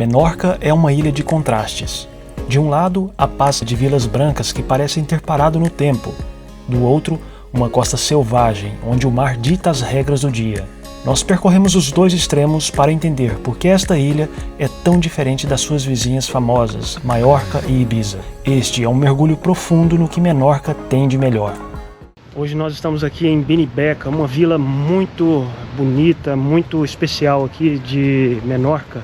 Menorca é uma ilha de contrastes. De um lado, a paz de vilas brancas que parecem ter parado no tempo. Do outro, uma costa selvagem, onde o mar dita as regras do dia. Nós percorremos os dois extremos para entender por que esta ilha é tão diferente das suas vizinhas famosas, Maiorca e Ibiza. Este é um mergulho profundo no que Menorca tem de melhor. Hoje nós estamos aqui em Binibeca, uma vila muito bonita, muito especial aqui de Menorca.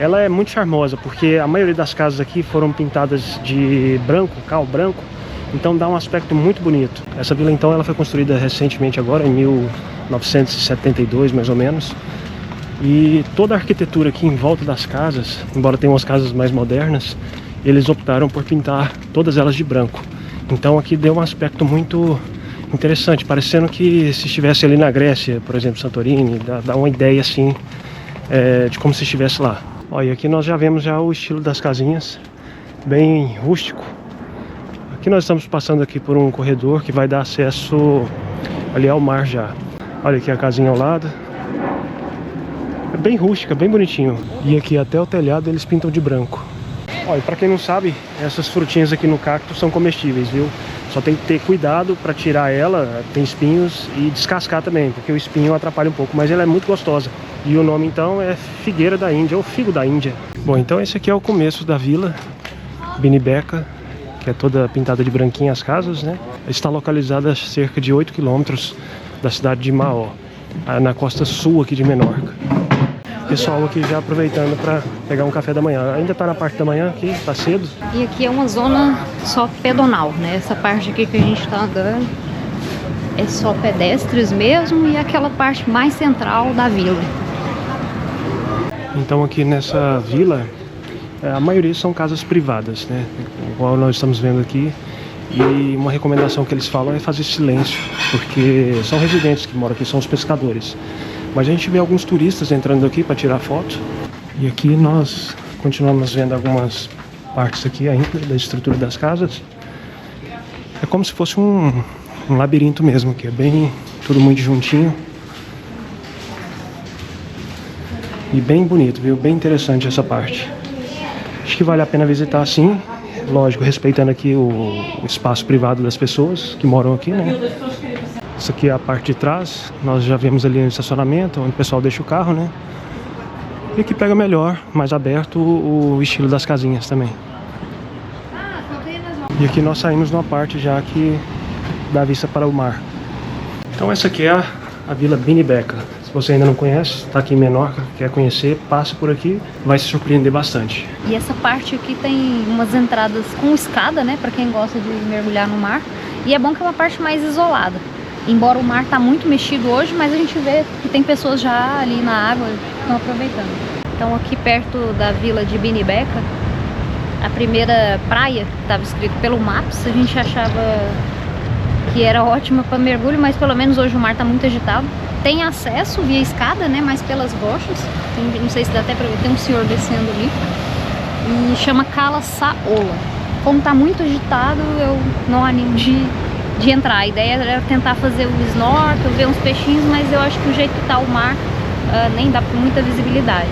Ela é muito charmosa porque a maioria das casas aqui foram pintadas de branco, cal branco, então dá um aspecto muito bonito. Essa vila então ela foi construída recentemente agora, em 1972 mais ou menos. E toda a arquitetura aqui em volta das casas, embora tenham umas casas mais modernas, eles optaram por pintar todas elas de branco. Então aqui deu um aspecto muito interessante, parecendo que se estivesse ali na Grécia, por exemplo, Santorini, dá uma ideia assim de como se estivesse lá. Olha, aqui nós já vemos o estilo das casinhas, bem rústico. Aqui nós estamos passando aqui por um corredor que vai dar acesso ali ao mar já. Olha aqui a casinha ao lado. É bem rústica, bem bonitinho. E aqui até o telhado eles pintam de branco. Olha, pra quem não sabe, essas frutinhas aqui no cacto são comestíveis, viu? Só tem que ter cuidado para tirar ela, tem espinhos, e descascar também, porque o espinho atrapalha um pouco, mas ela é muito gostosa. E o nome então é Figueira da Índia, ou Figo da Índia. Bom, então esse aqui é o começo da vila, Binibeca, que é toda pintada de branquinho as casas, né? Está localizada a cerca de 8 quilômetros da cidade de Maó, na costa sul aqui de Menorca. Pessoal aqui já aproveitando para pegar um café da manhã. Ainda está na parte da manhã aqui, está cedo. E aqui é uma zona só pedonal, né? Essa parte aqui que a gente está andando é só pedestres mesmo e aquela parte mais central da vila. Então aqui nessa vila, a maioria são casas privadas, né? Igual nós estamos vendo aqui. E uma recomendação que eles falam é fazer silêncio, porque são residentes que moram aqui, são os pescadores. Mas a gente vê alguns turistas entrando aqui para tirar foto. E aqui nós continuamos vendo algumas partes aqui ainda da estrutura das casas. É como se fosse um labirinto mesmo, que é bem tudo muito juntinho. E bem bonito, viu? Bem interessante essa parte. Acho que vale a pena visitar sim. Lógico, respeitando aqui o espaço privado das pessoas que moram aqui, né? Isso aqui é a parte de trás. Nós já vemos ali no estacionamento, onde o pessoal deixa o carro, né? E aqui pega melhor, mais aberto, o estilo das casinhas também. E aqui nós saímos numa parte já que dá vista para o mar. Então essa aqui é a Vila Binibeca. Se você ainda não conhece, está aqui em Menorca, quer conhecer, passe por aqui, vai se surpreender bastante. E essa parte aqui tem umas entradas com escada, né, para quem gosta de mergulhar no mar. E é bom que é uma parte mais isolada. Embora o mar tá muito mexido hoje, mas a gente vê que tem pessoas já ali na água que estão aproveitando. Então aqui perto da vila de Binibeca, a primeira praia que estava escrito pelo Maps, a gente achava que era ótima para mergulho, mas pelo menos hoje o mar tá muito agitado. Tem acesso via escada, né, mas pelas rochas. Não sei se dá até pra ver, tem um senhor descendo ali. E chama Cala Saola. Como tá muito agitado, eu não animo de entrar. A ideia era tentar fazer o snorkel, ver uns peixinhos, mas eu acho que o jeito que tá o mar nem dá muita visibilidade.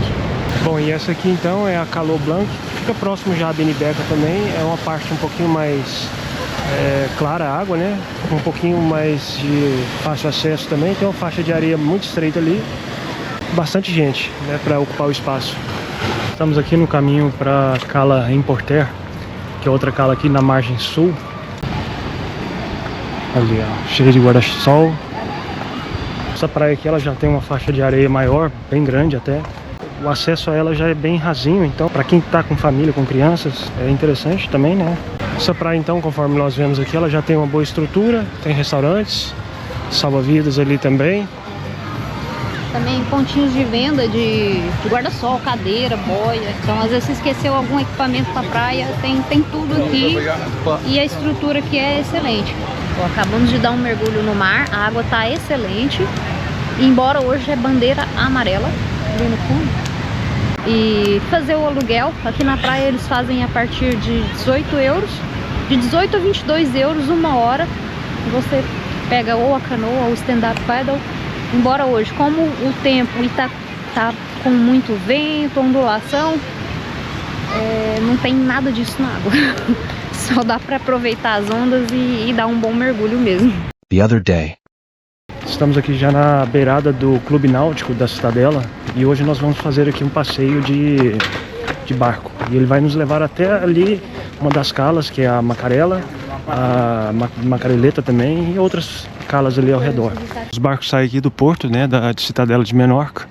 Bom, e essa aqui então é a Calo Blanc, que fica próximo já a Binibeca também. É uma parte um pouquinho mais clara a água, né? Um pouquinho mais de fácil acesso também. Tem uma faixa de areia muito estreita ali. Bastante gente, né, para ocupar o espaço. Estamos aqui no caminho para Cala Importer, que é outra cala aqui na margem sul. Ali, ó, cheia de guarda-sol. Essa praia aqui ela já tem uma faixa de areia maior, bem grande até. O acesso a ela já é bem rasinho, então para quem está com família, com crianças, é interessante também, né? Essa praia então, conforme nós vemos aqui, ela já tem uma boa estrutura, tem restaurantes, salva-vidas ali também. Também pontinhos de venda de guarda-sol, cadeira, boia. Então às vezes se esqueceu algum equipamento para praia, tem tudo aqui. E a estrutura aqui é excelente. Acabamos de dar um mergulho no mar, a água está excelente. Embora hoje é bandeira amarela ali no fundo. E fazer o aluguel, aqui na praia eles fazem a partir de 18 euros. De 18 a 22 euros uma hora. Você pega ou a canoa ou o stand-up paddle. Embora hoje, como o tempo está com muito vento, ondulação, não tem nada disso na água. Só dá pra aproveitar as ondas e dar um bom mergulho mesmo. The other day. Estamos aqui já na beirada do Clube Náutico da Cidadela e hoje nós vamos fazer aqui um passeio de barco. E ele vai nos levar até ali, uma das calas, que é a Macarela, a Macareleta também e outras calas ali ao redor. Os barcos saem aqui do porto, né, de Cidadela de Menorca.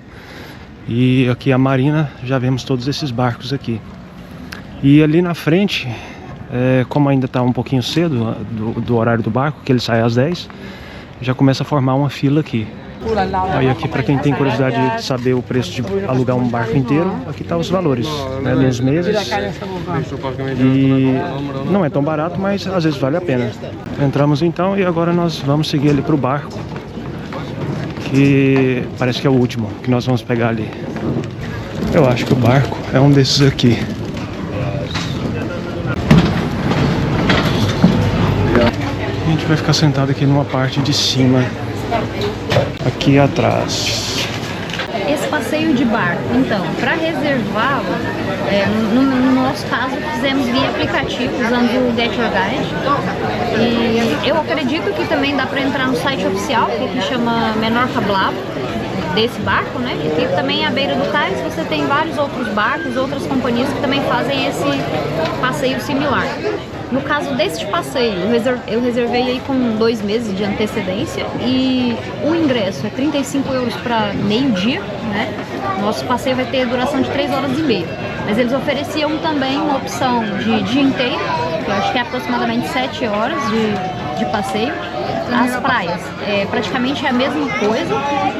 E aqui a marina, já vemos todos esses barcos aqui. E ali na frente, como ainda está um pouquinho cedo do horário do barco, que ele sai às 10, já começa a formar uma fila aqui. Aí aqui, para quem tem curiosidade de saber o preço de alugar um barco inteiro, aqui tá os valores, né, nos meses. E não é tão barato, mas às vezes vale a pena. Entramos então e agora nós vamos seguir ali pro barco, que parece que é o último que nós vamos pegar ali. Eu acho que o barco é um desses aqui. A gente vai ficar sentado aqui numa parte de cima, aqui atrás. Esse passeio de barco, então, para reservá-lo, no nosso caso, fizemos via aplicativo, usando o Get Your Guide. E eu acredito que também dá para entrar no site oficial, que chama Menorca Blabo, desse barco, né? E aqui também à beira do cais você tem vários outros barcos, outras companhias que também fazem esse passeio similar. No caso deste passeio, eu reservei aí com 2 meses de antecedência e o ingresso é 35 € para meio-dia, né? Nosso passeio vai ter duração de 3 horas e meia. Mas eles ofereciam também uma opção de dia inteiro, que eu acho que é aproximadamente 7 horas de passeio. As praias é praticamente a mesma coisa,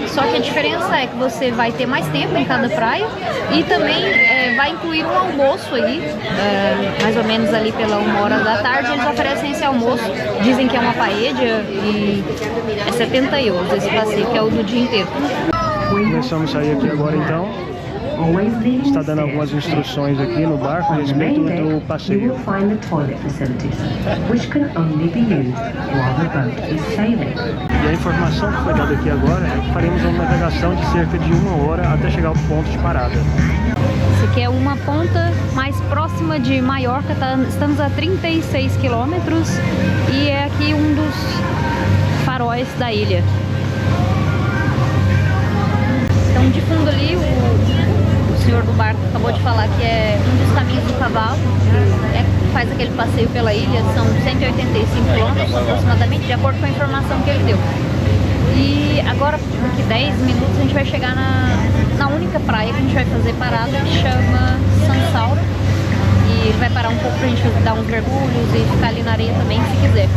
só que a diferença é que você vai ter mais tempo em cada praia e também vai incluir um almoço aí, mais ou menos ali pela 1h da tarde, eles oferecem esse almoço, dizem que é uma paella e é 70 € esse passeio, que é o do dia inteiro. Começamos a sair aqui agora então. Está dando algumas instruções aqui no barco a respeito do passeio. E a informação que foi dada aqui agora é que faremos uma navegação de cerca de 1 hora até chegar ao ponto de parada. Esse aqui é uma ponta mais próxima de Maiorca, estamos a 36 quilômetros e é aqui um dos faróis da ilha. Então de fundo ali o senhor do barco acabou de falar que é um dos caminhos do cavalo, faz aquele passeio pela ilha, são 185 quilômetros aproximadamente, de acordo com a informação que ele deu. E agora, daqui 10 minutos, a gente vai chegar na única praia que a gente vai fazer parada, que chama Sansaura. E ele vai parar um pouco pra gente dar uns mergulhos e ficar ali na areia também, se quiser.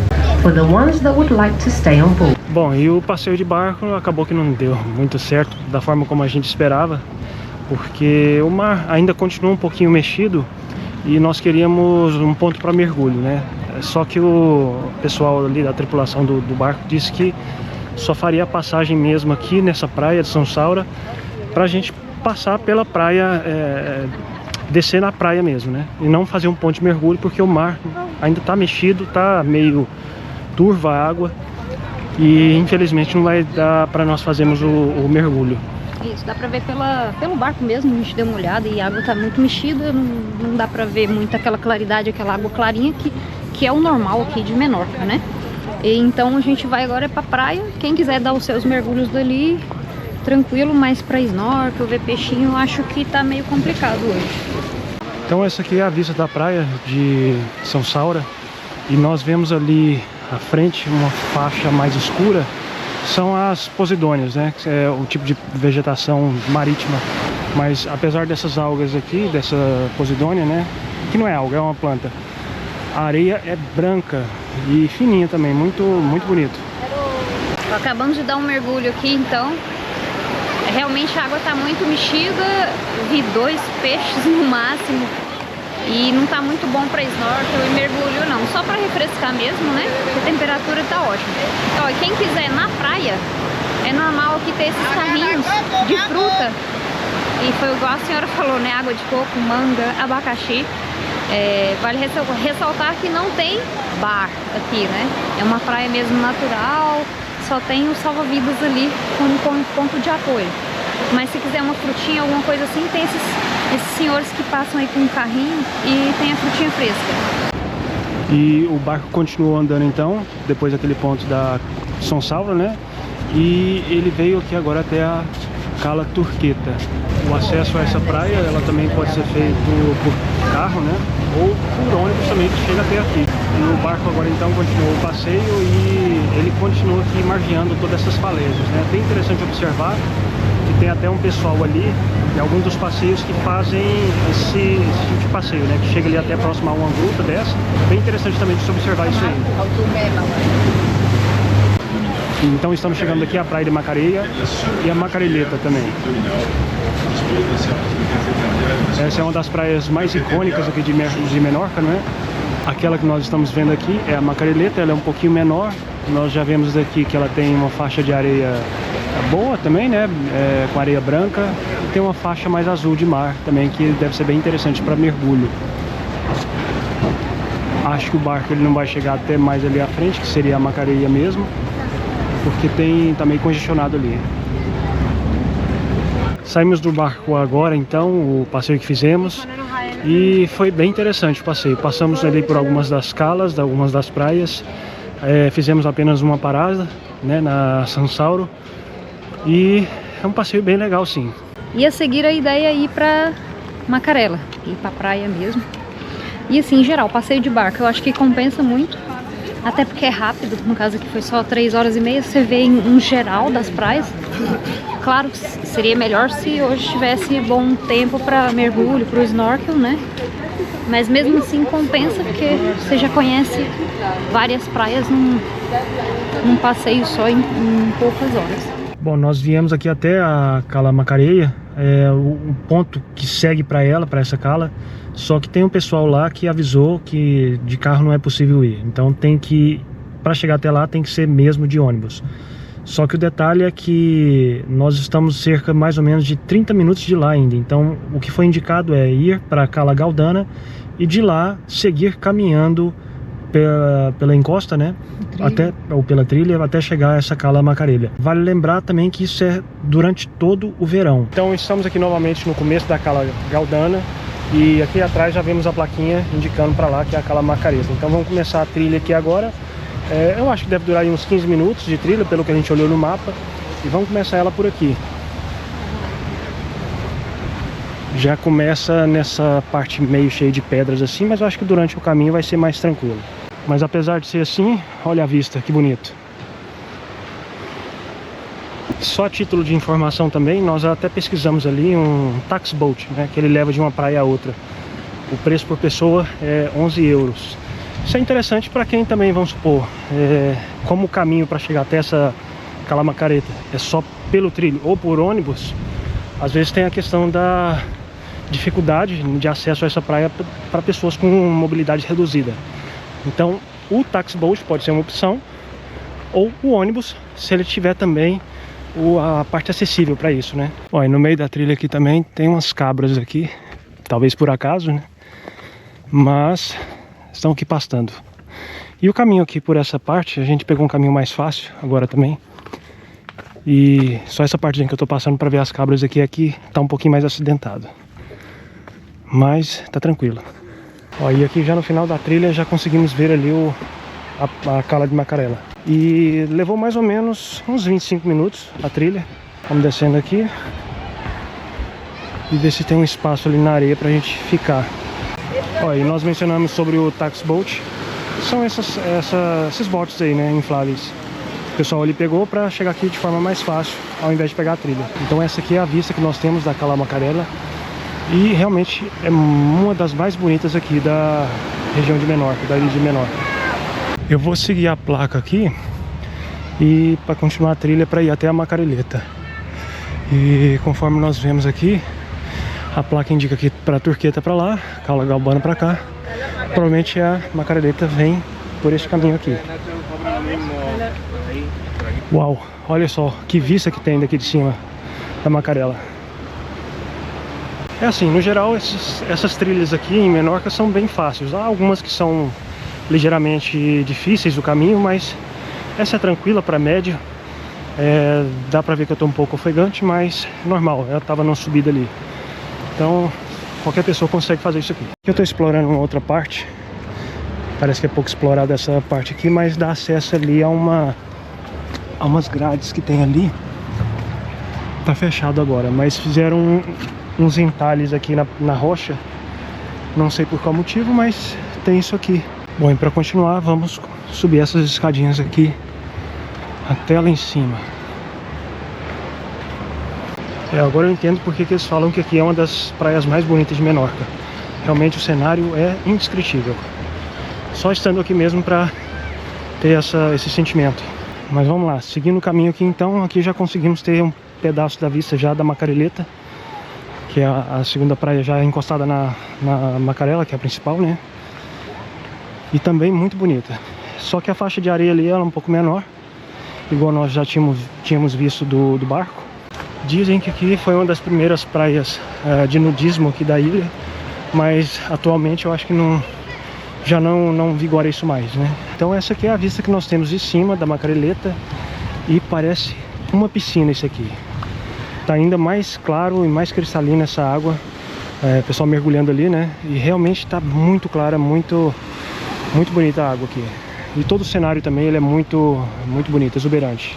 For the ones that would like to stay on board. Bom, e o passeio de barco acabou que não deu muito certo da forma como a gente esperava, porque o mar ainda continua um pouquinho mexido e nós queríamos um ponto para mergulho, né? Só que o pessoal ali da tripulação do barco disse que só faria a passagem mesmo aqui nessa praia de Sansaura para a gente passar pela praia, descer na praia mesmo, né? E não fazer um ponto de mergulho, porque o mar ainda está mexido, está meio turva a água e infelizmente não vai dar para nós fazermos o mergulho. Isso, dá pra ver pelo barco mesmo, a gente deu uma olhada e a água tá muito mexida, não dá pra ver muito aquela claridade, aquela água clarinha que é o normal aqui de Menorca, né? E então a gente vai agora pra praia, quem quiser dar os seus mergulhos dali, tranquilo, mas pra snorkel, ver peixinho, eu acho que tá meio complicado hoje. Então essa aqui é a vista da praia de Sansaura e nós vemos ali à frente uma faixa mais escura. São as posidônias, né? Que é o tipo de vegetação marítima. Mas apesar dessas algas aqui, dessa posidônia, né? Que não é alga, é uma planta. A areia é branca e fininha também, muito bonito. Acabamos de dar um mergulho aqui, então. Realmente a água está muito mexida. Vi 2 peixes no máximo. E não tá muito bom para snorkel e mergulho não, só para refrescar mesmo, né? Porque a temperatura tá ótima. Então, quem quiser na praia, é normal aqui ter esses carrinhos de fruta. E foi igual a senhora falou, né? Água de coco, manga, abacaxi. Vale ressaltar que não tem bar aqui, né? É uma praia mesmo natural, só tem os salva-vidas ali como ponto de apoio. Mas se quiser uma frutinha, alguma coisa assim, tem esses Esses senhores que passam aí com um carrinho e tem a frutinha fresca. E o barco continuou andando então, depois daquele ponto da São Salvo, né? E ele veio aqui agora até a Cala Turqueta. O acesso a essa praia, ela também pode ser feito por carro, né? Ou por ônibus também, que chega até aqui. E o barco agora então continuou o passeio e ele continua aqui margeando todas essas falésias, né? É bem interessante observar que tem até um pessoal ali, de alguns dos passeios que fazem esse tipo de passeio, né? Que chega ali até próximo a uma gruta dessa. Bem interessante também de se observar isso aí. Então estamos chegando aqui à praia de Macareia e a Macareleta também. Essa é uma das praias mais icônicas aqui de Menorca, não é? Aquela que nós estamos vendo aqui é a Macareleta, ela é um pouquinho menor. Nós já vemos aqui que ela tem uma faixa de areia boa também, né? Com areia branca. E tem uma faixa mais azul de mar também, que deve ser bem interessante para mergulho. Acho que o barco ele não vai chegar até mais ali à frente, que seria a Macareia mesmo, porque tá meio congestionado ali. Saímos do barco agora então, o passeio que fizemos, e foi bem interessante o passeio. Passamos ali por algumas das calas, algumas das praias, fizemos apenas uma parada, né, na São Sauro, e é um passeio bem legal sim. E a seguir a ideia é ir pra Macarela, ir pra praia mesmo. E assim, em geral, passeio de barco eu acho que compensa muito. Até porque é rápido, no caso aqui foi só 3 horas e meia, você vê em geral das praias. Claro que seria melhor se hoje tivesse bom tempo para mergulho, para o snorkel, né? Mas mesmo assim compensa, porque você já conhece várias praias num passeio só em poucas horas. Bom, nós viemos aqui até a Cala Macareia, o ponto que segue para essa cala. Só que tem um pessoal lá que avisou que de carro não é possível ir. Então para chegar até lá tem que ser mesmo de ônibus. Só que o detalhe é que nós estamos cerca mais ou menos de 30 minutos de lá ainda. Então o que foi indicado é ir para Cala Galdana e de lá seguir caminhando pela encosta, né? Ou pela trilha, até chegar a essa Cala Macarelha. Vale lembrar também que isso é durante todo o verão. Então estamos aqui novamente no começo da Cala Galdana. E aqui atrás já vemos a plaquinha indicando para lá que é a Cala Macarelha. Então vamos começar a trilha aqui agora. Eu acho que deve durar aí uns 15 minutos de trilha, pelo que a gente olhou no mapa. E vamos começar ela por aqui. Já começa nessa parte meio cheia de pedras assim, mas eu acho que durante o caminho vai ser mais tranquilo. Mas apesar de ser assim, olha a vista, que bonito. Só a título de informação também, nós até pesquisamos ali um tax boat, né, que ele leva de uma praia a outra. O preço por pessoa é 11 euros. Isso é interessante para quem também, vamos supor, como o caminho para chegar até essa Cala Macareta é só pelo trilho ou por ônibus, às vezes tem a questão da dificuldade de acesso a essa praia para pessoas com mobilidade reduzida. Então o tax boat pode ser uma opção, ou o ônibus, se ele tiver também a parte acessível para isso, né? Ó, e no meio da trilha aqui também tem umas cabras aqui, talvez por acaso, né? Mas estão aqui pastando. E o caminho aqui por essa parte, a gente pegou um caminho mais fácil agora também. E só essa partezinha que eu tô passando para ver as cabras aqui tá um pouquinho mais acidentado. Mas tá tranquilo. Ó, e aqui já no final da trilha já conseguimos ver ali a Cala de Macarela. E levou mais ou menos uns 25 minutos a trilha. Vamos descendo aqui e ver se tem um espaço ali na areia pra gente ficar. Ó, e nós mencionamos sobre o tax boat. São esses botes aí, né, infláveis. O pessoal ali pegou pra chegar aqui de forma mais fácil, ao invés de pegar a trilha. Então essa aqui é a vista que nós temos da Cala Macarela. E realmente é uma das mais bonitas aqui da região de Menorca, da ilha de Menorca. Eu vou seguir a placa aqui e para continuar a trilha para ir até a Macareleta. E conforme nós vemos aqui, a placa indica aqui para a Turqueta para lá, Cala Galbana para cá. Provavelmente a Macareleta vem por esse caminho aqui. Uau, olha só que vista que tem daqui de cima da Macarela. É assim, no geral essas trilhas aqui em Menorca são bem fáceis. Há algumas que são ligeiramente difíceis do caminho, mas essa é tranquila para médio. Dá pra ver que eu tô um pouco ofegante, mas normal, eu tava numa subida ali. Então qualquer pessoa consegue fazer isso aqui. Eu estou explorando uma outra parte. Parece que é pouco explorada essa parte aqui, mas dá acesso ali a umas grades que tem ali. Tá fechado agora, mas fizeram uns entalhes aqui na rocha. Não sei por qual motivo, mas tem isso aqui. Bom, e para continuar, vamos subir essas escadinhas aqui até lá em cima. Agora eu entendo porque que eles falam que aqui é uma das praias mais bonitas de Menorca. Realmente o cenário é indescritível. Só estando aqui mesmo para ter esse sentimento. Mas vamos lá, seguindo o caminho aqui então, aqui já conseguimos ter um pedaço da vista já da Macareleta, que é a segunda praia já encostada na Macarela, que é a principal, né? E também muito bonita. Só que a faixa de areia ali ela é um pouco menor, igual nós já tínhamos visto do barco. Dizem que aqui foi uma das primeiras praias de nudismo aqui da ilha, mas atualmente eu acho que já não vigora isso mais, né? Então essa aqui é a vista que nós temos de cima da Macareleta e parece uma piscina isso aqui. Tá ainda mais claro e mais cristalina essa água, o pessoal mergulhando ali, né? E realmente tá muito clara, muito bonita a água aqui. E todo o cenário também ele é muito bonito, exuberante.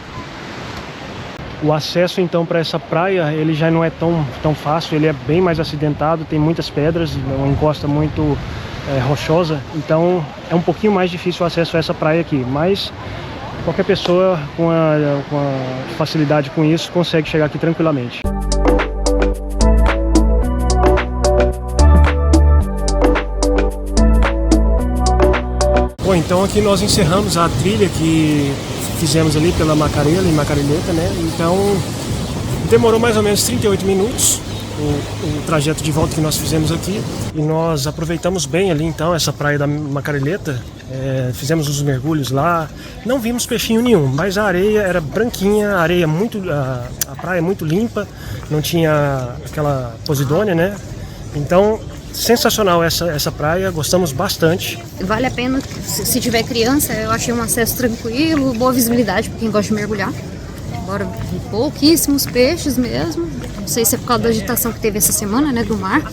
O acesso então para essa praia ele já não é tão fácil, ele é bem mais acidentado, tem muitas pedras, uma encosta muito rochosa, então é um pouquinho mais difícil o acesso a essa praia aqui, mas qualquer pessoa com a facilidade com isso consegue chegar aqui tranquilamente. Bom, então aqui nós encerramos a trilha que fizemos ali pela Macarela e Macareleta, né? Então demorou mais ou menos 38 minutos o trajeto de volta que nós fizemos aqui. E nós aproveitamos bem ali então essa praia da Macareleta, fizemos os mergulhos lá, não vimos peixinho nenhum, mas a areia era branquinha, a praia muito limpa, não tinha aquela posidônia, né? Então sensacional essa praia, gostamos bastante. Vale a pena, se tiver criança, eu achei um acesso tranquilo, boa visibilidade para quem gosta de mergulhar. Agora, pouquíssimos peixes mesmo, não sei se é por causa da agitação que teve essa semana, né, do mar,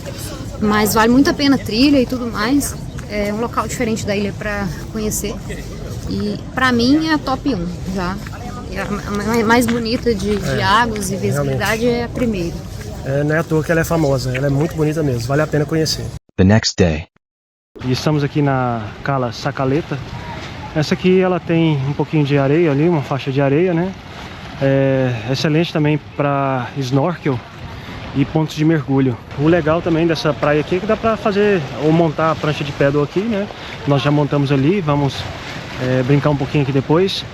mas vale muito a pena a trilha e tudo mais. É um local diferente da ilha para conhecer e para mim é a top 1 já. A mais bonita de águas e visibilidade é a primeira. Não é à toa que ela é famosa, ela é muito bonita mesmo, vale a pena conhecer. The next day. E estamos aqui na Cala Sacaleta. Essa aqui ela tem um pouquinho de areia ali, uma faixa de areia, né? Excelente também para snorkel e pontos de mergulho. O legal também dessa praia aqui é que dá para fazer ou montar a prancha de paddle aqui, né? Nós já montamos ali, vamos brincar um pouquinho aqui depois.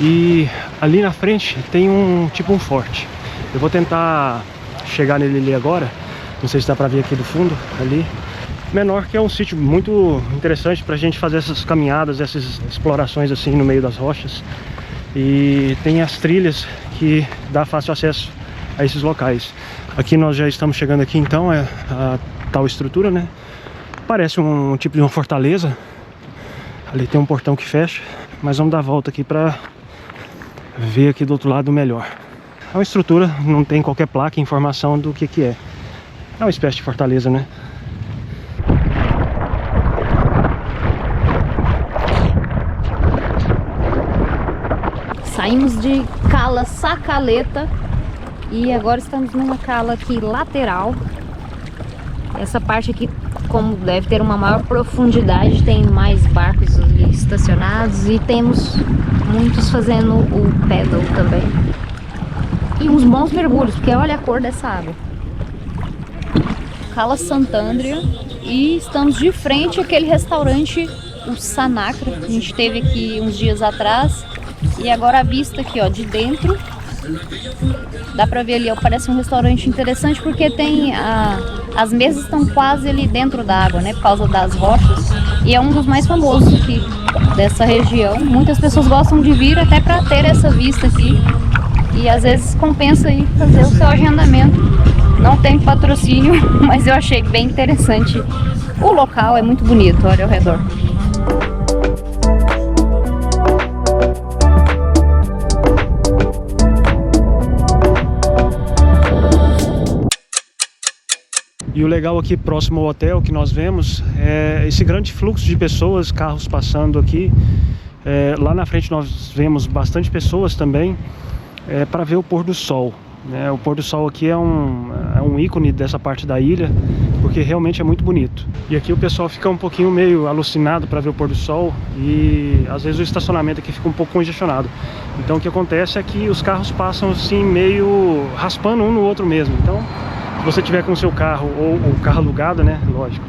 E ali na frente tem um forte. Eu vou tentar chegar nele ali agora, não sei se dá pra ver aqui do fundo, ali. Menorca é um sítio muito interessante pra gente fazer essas caminhadas, essas explorações assim no meio das rochas. E tem as trilhas que dá fácil acesso a esses locais. Aqui nós já estamos chegando aqui então, a tal estrutura, né? Parece um tipo de uma fortaleza. Ali tem um portão que fecha, mas vamos dar a volta aqui pra ver aqui do outro lado melhor. É uma estrutura, não tem qualquer placa, informação do que é. É uma espécie de fortaleza, né? Saímos de Cala Sacaleta e agora estamos numa cala aqui lateral. Essa parte aqui, como deve ter uma maior profundidade, tem mais barcos ali estacionados e temos muitos fazendo o paddle também. E uns bons mergulhos, porque olha a cor dessa água. Cala Sant'Andrea. E estamos de frente àquele restaurante, o Sanacra, que a gente teve aqui uns dias atrás. E agora a vista aqui, ó, de dentro. Dá pra ver ali, ó, parece um restaurante interessante porque tem as mesas estão quase ali dentro da água, né, por causa das rochas. E é um dos mais famosos aqui dessa região. Muitas pessoas gostam de vir até pra ter essa vista aqui. E às vezes compensa aí fazer o seu agendamento. Não tem patrocínio, mas eu achei bem interessante. O local é muito bonito, olha ao redor. E o legal aqui próximo ao hotel que nós vemos é esse grande fluxo de pessoas, carros passando aqui. Lá na frente nós vemos bastante pessoas também para ver o pôr do sol, né? O pôr do sol aqui é um ícone dessa parte da ilha, porque realmente é muito bonito. E aqui o pessoal fica um pouquinho meio alucinado para ver o pôr do sol e às vezes o estacionamento aqui fica um pouco congestionado. Então o que acontece é que os carros passam assim meio raspando um no outro mesmo. Então se você tiver com o seu carro ou o carro alugado, né, lógico,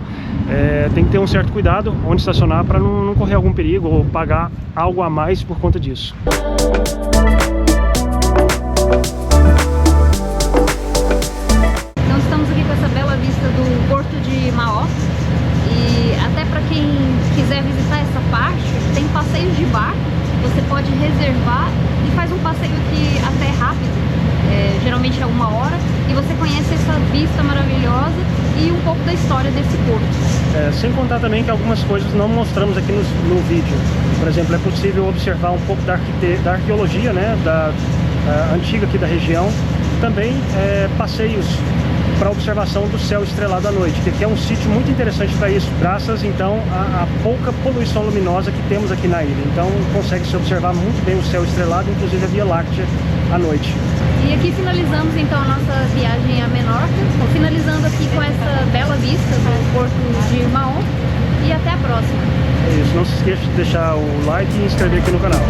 tem que ter um certo cuidado onde estacionar para não correr algum perigo ou pagar algo a mais por conta disso. Então estamos aqui com essa bela vista do Porto de Maó e até para quem quiser visitar essa parte, tem passeios de barco, você pode reservar e faz um passeio que até é rápido, geralmente é 1 hora, e você conhece essa vista maravilhosa e um pouco da história desse porto. Sem contar também que algumas coisas não mostramos aqui no vídeo. Por exemplo, é possível observar um pouco da arqueologia, né, antiga aqui da região. Também passeios para observação do céu estrelado à noite, que aqui é um sítio muito interessante para isso, graças então à pouca poluição luminosa que temos aqui na ilha. Então consegue-se observar muito bem o céu estrelado, inclusive a Via Láctea à noite. E aqui finalizamos então a nossa viagem a Menorca, finalizando aqui com essa bela vista do Porto de Maó, e até a próxima. É isso, não se esqueça de deixar o like e inscrever aqui no canal.